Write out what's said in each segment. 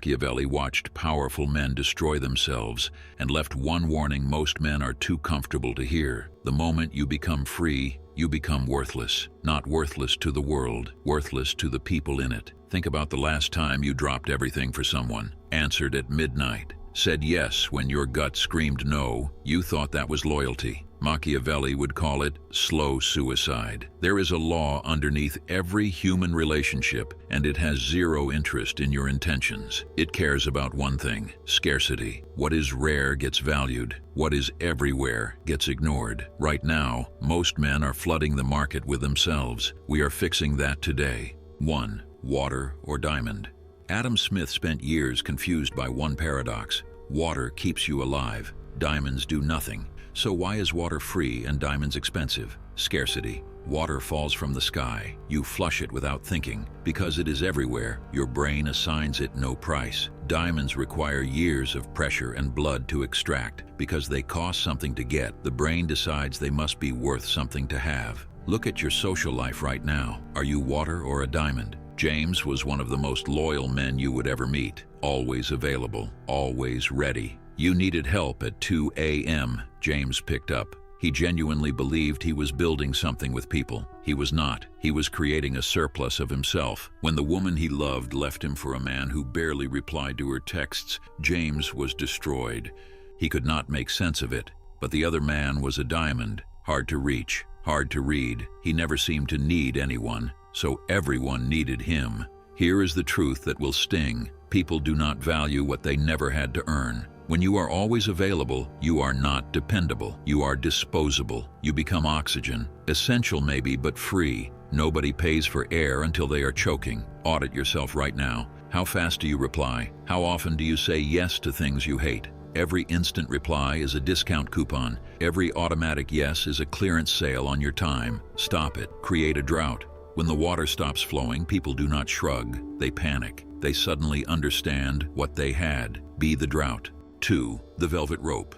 Machiavelli watched powerful men destroy themselves and left one warning most men are too comfortable to hear. The moment you become free, you become worthless. Not worthless to the world, worthless to the people in it. Think about the last time you dropped everything for someone, answered at midnight, said yes when your gut screamed no. You thought that was loyalty. Machiavelli would call it slow suicide. There is a law underneath every human relationship, and it has zero interest in your intentions. It cares about one thing: scarcity. What is rare gets valued. What is everywhere gets ignored. Right now, most men are flooding the market with themselves. We are fixing that today. 1. Water or diamond. Adam Smith spent years confused by one paradox. Water keeps you alive. Diamonds do nothing. So why is water free and diamonds expensive? Scarcity. Water falls from the sky. You flush it without thinking. Because it is everywhere, your brain assigns it no price. Diamonds require years of pressure and blood to extract. Because they cost something to get, the brain decides they must be worth something to have. Look at your social life right now. Are you water or a diamond? James was one of the most loyal men you would ever meet. Always available, always ready. You needed help at 2 a.m. James picked up. He genuinely believed he was building something with people. He was not. He was creating a surplus of himself. When the woman he loved left him for a man who barely replied to her texts, James was destroyed. He could not make sense of it. But the other man was a diamond. Hard to reach, hard to read. He never seemed to need anyone, so everyone needed him. Here is the truth that will sting. People do not value what they never had to earn. When you are always available, you are not dependable. You are disposable. You become oxygen. Essential maybe, but free. Nobody pays for air until they are choking. Audit yourself right now. How fast do you reply? How often do you say yes to things you hate? Every instant reply is a discount coupon. Every automatic yes is a clearance sale on your time. Stop it. Create a drought. When the water stops flowing, people do not shrug. They panic. They suddenly understand what they had. Be the drought. 2. The velvet rope.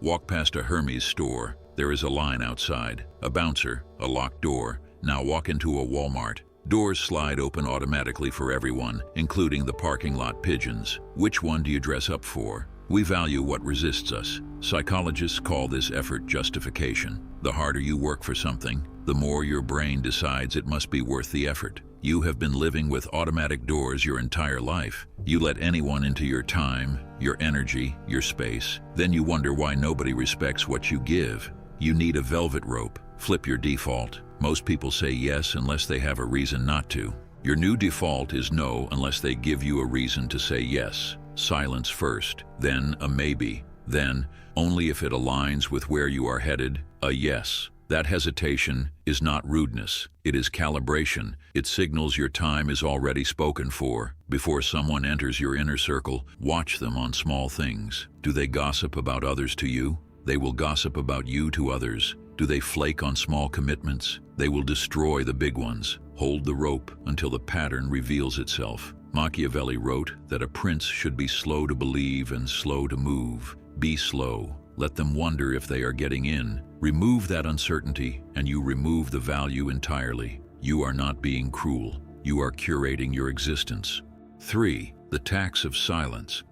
Walk past a Hermes store. There is a line outside. A bouncer, a locked door. Now walk into a Walmart. Doors slide open automatically for everyone, including the parking lot pigeons. Which one do you dress up for? We value what resists us. Psychologists call this effort justification. The harder you work for something, the more your brain decides it must be worth the effort. You have been living with automatic doors your entire life. You let anyone into your time, your energy, your space. Then you wonder why nobody respects what you give. You need a velvet rope. Flip your default. Most people say yes unless they have a reason not to. Your new default is no unless they give you a reason to say yes. Silence first, then a maybe, then, only if it aligns with where you are headed, a yes. That hesitation is not rudeness, it is calibration. It signals your time is already spoken for. Before someone enters your inner circle, watch them on small things. Do they gossip about others to you? They will gossip about you to others. Do they flake on small commitments? They will destroy the big ones. Hold the rope until the pattern reveals itself. Machiavelli wrote that a prince should be slow to believe and slow to move. Be slow. Let them wonder if they are getting in. Remove that uncertainty, and you remove the value entirely. You are not being cruel. You are curating your existence. 3. The tax of silence.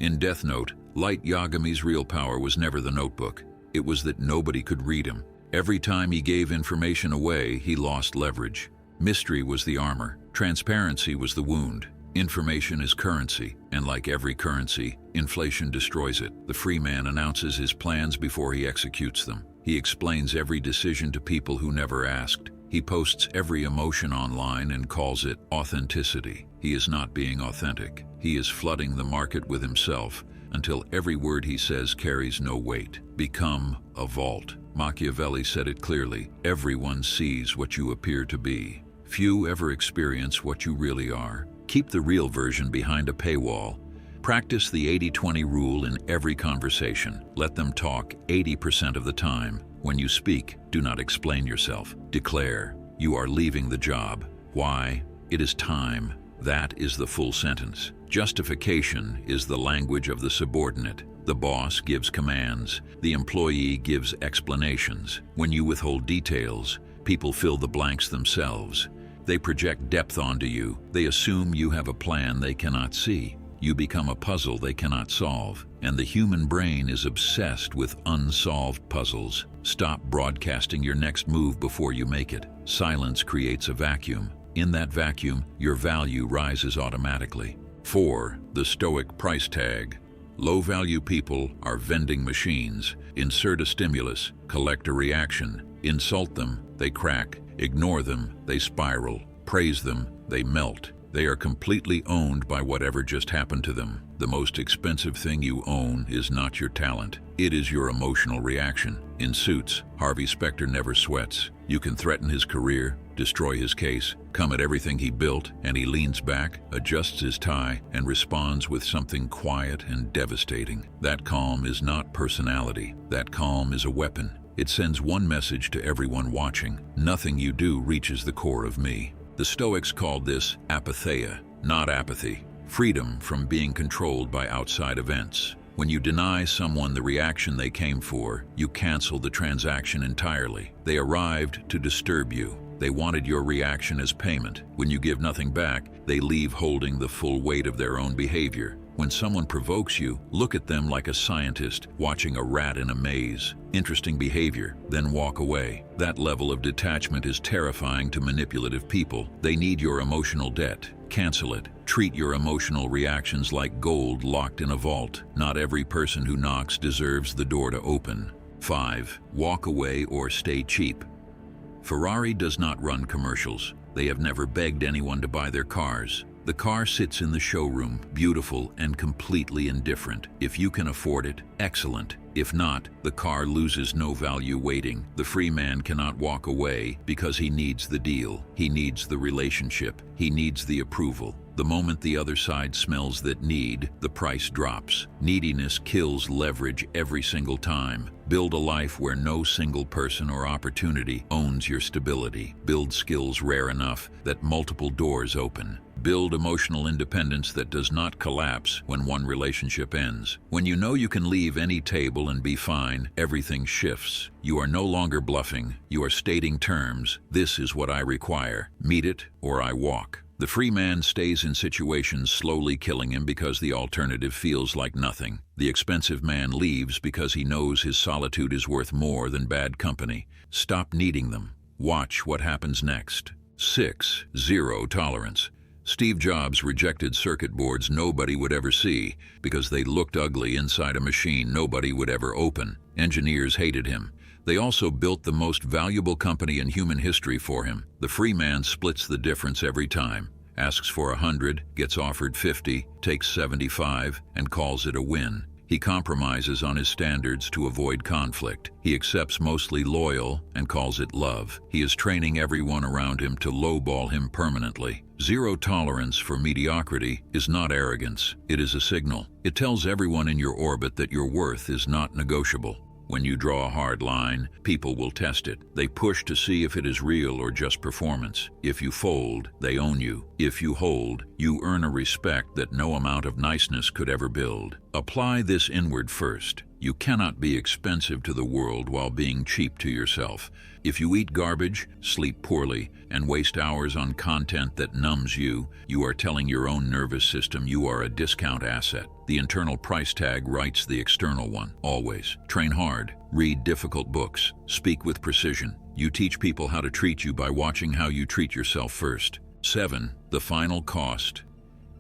In Death Note, Light Yagami's real power was never the notebook. It was that nobody could read him. Every time he gave information away, he lost leverage. Mystery was the armor. Transparency was the wound. Information is currency, and like every currency, inflation destroys it. The free man announces his plans before he executes them. He explains every decision to people who never asked. He posts every emotion online and calls it authenticity. He is not being authentic. He is flooding the market with himself until every word he says carries no weight. Become a vault. Machiavelli said it clearly. Everyone sees what you appear to be. Few ever experience what you really are. Keep the real version behind a paywall. Practice the 80-20 rule in every conversation. Let them talk 80% of the time. When you speak, do not explain yourself. Declare, you are leaving the job. Why? It is time. That is the full sentence. Justification is the language of the subordinate. The boss gives commands. The employee gives explanations. When you withhold details, people fill the blanks themselves. They project depth onto you. They assume you have a plan they cannot see. you become a puzzle they cannot solve. And the human brain is obsessed with unsolved puzzles. Stop broadcasting your next move before you make it. Silence creates a vacuum. In that vacuum, your value rises automatically. 4. The Stoic price tag. Low-value people are vending machines. Insert a stimulus, collect a reaction. Insult them, they crack. Ignore them, they spiral. Praise them, they melt. They are completely owned by whatever just happened to them. The most expensive thing you own is not your talent. It is your emotional reaction. In Suits, Harvey Specter never sweats. You can threaten his career, destroy his case, come at everything he built, and he leans back, adjusts his tie, and responds with something quiet and devastating. That calm is not personality. That calm is a weapon. It sends one message to everyone watching. Nothing you do reaches the core of me. The Stoics called this apatheia, not apathy. Freedom from being controlled by outside events. When you deny someone the reaction they came for, you cancel the transaction entirely. They arrived to disturb you. They wanted your reaction as payment. When you give nothing back, they leave holding the full weight of their own behavior. When someone provokes you, look at them like a scientist watching a rat in a maze. Interesting behavior, then walk away. That level of detachment is terrifying to manipulative people. They need your emotional debt. Cancel it. Treat your emotional reactions like gold locked in a vault. Not every person who knocks deserves the door to open. 5. Walk away or stay cheap. Ferrari does not run commercials. They have never begged anyone to buy their cars. The car sits in the showroom, beautiful and completely indifferent. If you can afford it, excellent. If not, the car loses no value waiting. The free man cannot walk away because he needs the deal. He needs the relationship. He needs the approval. The moment the other side smells that need, the price drops. Neediness kills leverage every single time. Build a life where no single person or opportunity owns your stability. Build skills rare enough that multiple doors open. Build emotional independence that does not collapse when one relationship ends. When you know you can leave any table and be fine, everything shifts. You are no longer bluffing. You are stating terms. This is what I require. Meet it or I walk. The free man stays in situations slowly killing him because the alternative feels like nothing. The expensive man leaves because he knows his solitude is worth more than bad company. Stop needing them. Watch what happens next. 6. Zero tolerance. Steve Jobs rejected circuit boards nobody would ever see because they looked ugly inside a machine nobody would ever open. Engineers hated him. They also built the most valuable company in human history for him. The free man splits the difference every time. Asks for 100, gets offered 50, takes 75, and calls it a win. He compromises on his standards to avoid conflict. He accepts mostly loyal and calls it love. He is training everyone around him to lowball him permanently. Zero tolerance for mediocrity is not arrogance. It is a signal. It tells everyone in your orbit that your worth is not negotiable. When you draw a hard line, people will test it. They push to see if it is real or just performance. If you fold, they own you. If you hold, you earn a respect that no amount of niceness could ever build. Apply this inward first. You cannot be expensive to the world while being cheap to yourself. If you eat garbage, sleep poorly, and waste hours on content that numbs you, you are telling your own nervous system you are a discount asset. The internal price tag writes the external one, always. Train hard, read difficult books, speak with precision. You teach people how to treat you by watching how you treat yourself first. 7. The final cost.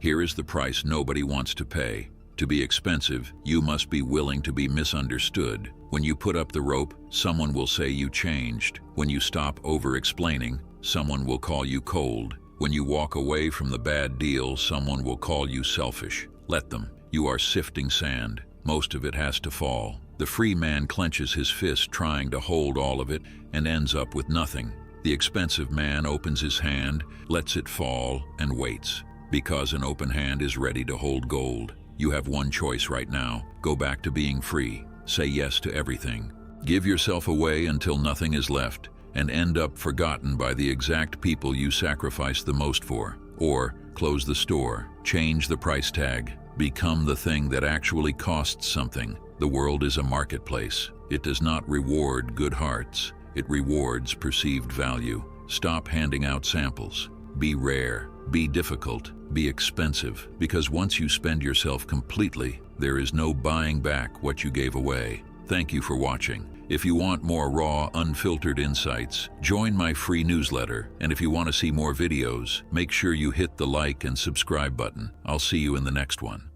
Here is the price nobody wants to pay. To be expensive, you must be willing to be misunderstood. When you put up the rope, someone will say you changed. When you stop over-explaining, someone will call you cold. When you walk away from the bad deal, someone will call you selfish. Let them. You are sifting sand. Most of it has to fall. The free man clenches his fist trying to hold all of it and ends up with nothing. The expensive man opens his hand, lets it fall, and waits. Because an open hand is ready to hold gold. You have one choice right now. Go back to being free. Say yes to everything. Give yourself away until nothing is left, and end up forgotten by the exact people you sacrificed the most for. Or close the store, change the price tag, become the thing that actually costs something. The world is a marketplace. It does not reward good hearts. It rewards perceived value. Stop handing out samples. be rare, be difficult, be expensive, because once you spend yourself completely, there is no buying back what you gave away. Thank you for watching. If you want more raw, unfiltered insights, join my free newsletter. And if you want to see more videos, make sure you hit the like and subscribe button. I'll see you in the next one.